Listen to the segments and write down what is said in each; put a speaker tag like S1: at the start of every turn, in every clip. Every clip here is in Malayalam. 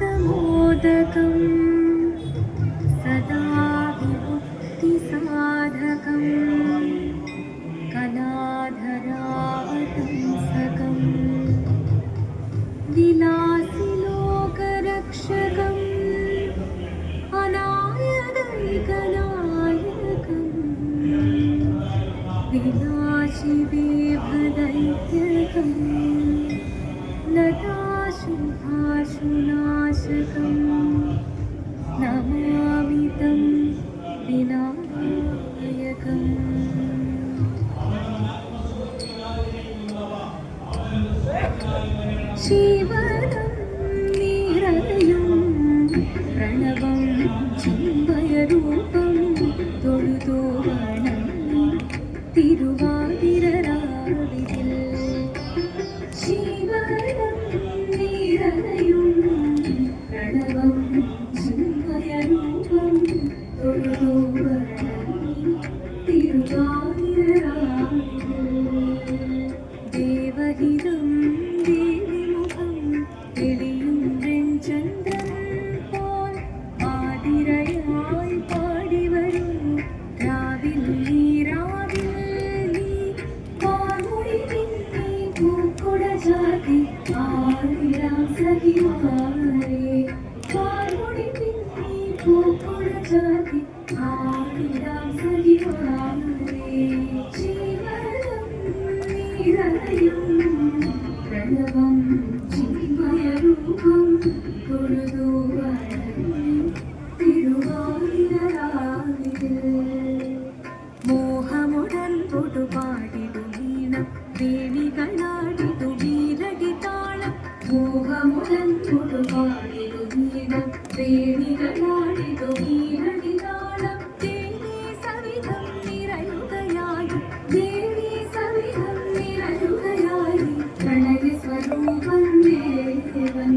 S1: मुदाकरात्तमोदकं सदा विमुक्तिसाधकं कलाधरावतंसकं विलासिलोकरक्षकम् अनायदैकनायकं विनाशिदेवदैत्यकं लताशुभाशुनाशकं नमामि तं विनायकम्। शिवनं निरलयं प्रणवं चिन्मयरूपं തൊഴുതോ വണങ്ങി തിരുവാതിരരാവിതിൽ ശിവനം നിറയും പ്രണവം ചിന്മയരൂപം തൊഴുതോ വണങ്ങി തിരുവാതിരരാവിതിൽ ദേവഹിതം ദേവിമുഖം തെളിയും വെൺചന്ദ്രൻ പോൽ ആതിരയായി പാടിവരൂ രാവിൽ നീ പാർമുടി പിന്നി പൂക്കുട ചാത്തി ആടിരാം സഖിമാരെ പാർമുടി പിന്നി പൂക്കുട ചാത്തി ആടിരാം സഖിമാരെ ജീവനം നിറയും പ്രണവം ചിന്മയരൂപം തൊഴുതോ വണങ്ങി തിരുവാതിരരാവിതിൽ മോഹമുടൻ തൊടുപാടിടു വീണം ദേവികളാടിടു വീരടി താളം മോഹമുടൻ തൊടുപാടിടു വീണം ദേവികളാടിടു വീരടി താളം ദേവി സവിധം നിറയുകയായി ദേവി സവിധം നിറയുകയായി പ്രണയ സ്വരൂപം ദേവൻ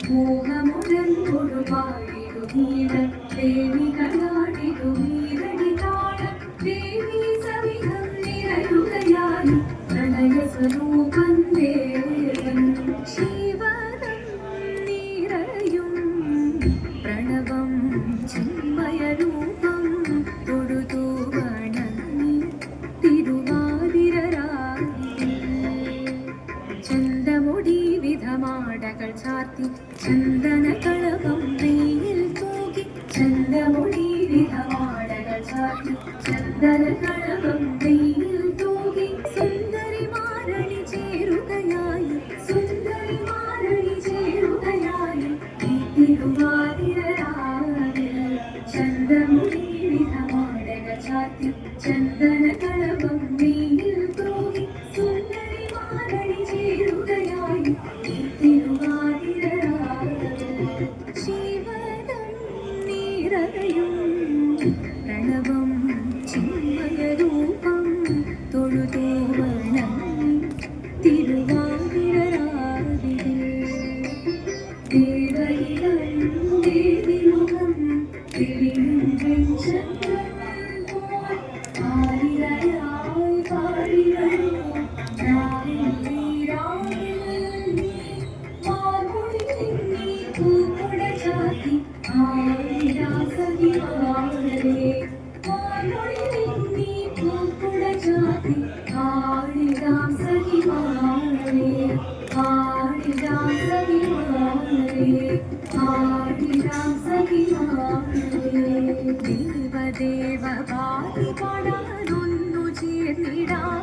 S1: മോഹമുടൻ തൊടുപാടിടു വീണം ദേവികളാടിടു വീരടി താളം ദേവി സവിധം നിറയുകയായി പ്രണയ സ്വരൂപം ദേവൻ ശിവനം നിറയും പ്രണവം ചിന്മയരൂപം തൊഴുതോ വണങ്ങി തിരുവാതിരരാവിതിൽ ചന്തമുടി വിധമാടകൾ ചാർത്തി ചന്ദനകളകം വെയിൽ തൂകി ചന്തമുടി വിധമാടകൾ ചാർത്തി ചന്ദനകളകം വെയിൽ തൂകി സുന്ദരി മാരണി ചേരുകയായി സുന്ദരി മാരണി ചേരുകയായി ഈ തിരുവാതിരരാവിൽ ചന്തമുടി വിധമാടകൾ ചാർത്തി ചന്ദനകളകം വെയിൽ തൂകി സുന്ദരി മാരണി ചേരുകയായി ഈ തിരുവാതിരരാവിൽ ശിവനം നിറയും പ്രണവം ചിന്മയരൂപം തൊഴുതോ വണങ്ങി തിരുവാതിരരാവിതിൽ ദേവഹിതം ദേവിമുഖം തെളിയും വെൺചന്ദ്രൻ പോൽ ആതിരയായി പാടിവരൂ രാവിൽ നീ പാർമുടി പിന്നി പൂക്കുട ചാത്തി ആടിരാം സഖിമാരെ പാർമുടി പിന്നി പൂക്കുട ചാത്തി ആടിരാം സഖിമാരെ ആടിരാം സഖിമാരെ ആടിരാം സഖിമാരെ ദേവദേവ പാടി പാടാനൊന്നു ചേർന്നിടാം